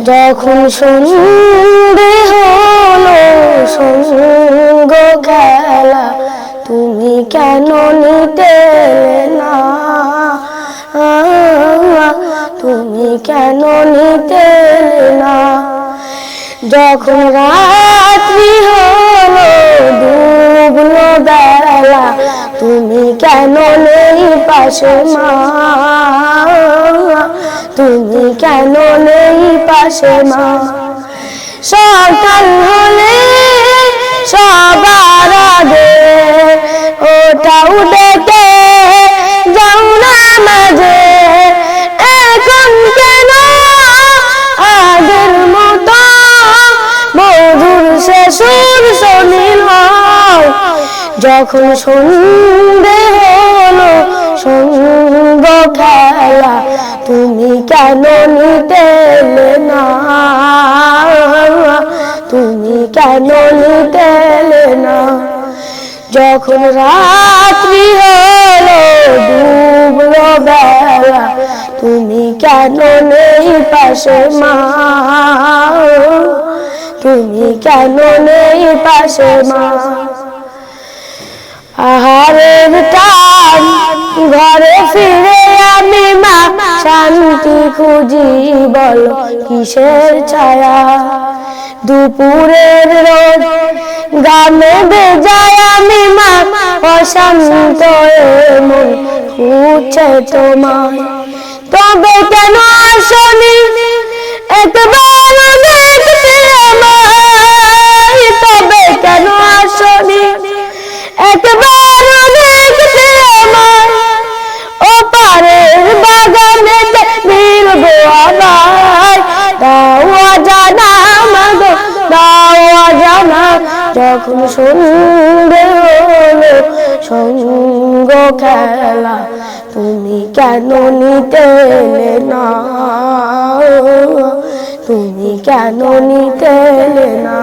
যখন সন্ধে হলো সঙ্গ খেলা তুমি কেন নিতে না, তুমি কেন নিতে না। যখন রাত্রি হলো ডুবলো বেলা তুমি কেন নেই পাশে মা, তুমি কেন নেই পাশে মা। সকাল হলে সবার আগে ওটাও ডেকে যাও না মাঝে, এখন কেন আগের মতো মধুর সে সুর শোনিল। যখন সন্ধে হলো সঙ্গ খেলা তুমি কেন নিতে না, তুমি কেন নিতে না। যখন রাত্রি হলো ডুবলো বেলা তুমি কেন নেই পাশে মা, তুমি কেন নেই পাশে মা। আহারের টান ঘরে ফিরে আমি মা শান্তি খুঁজি বলো কিসের ছায়া। দুপুরের রোদ গানে বেজায় আমি মা অশান্ত মন খুঁজছে তোমায়। তবে কেন আসনি একবার দেখতে আমায়, তবে কেন আসনি একবার দেখতে আমায়। ওপারের বাগানে মিলবো আবার, দাও জানা মাগো দাও জানা। যখন সন্ধে হলো সঙ্গ খেলা তুমি কেন নিতে না, তুমি কেন নিতে না।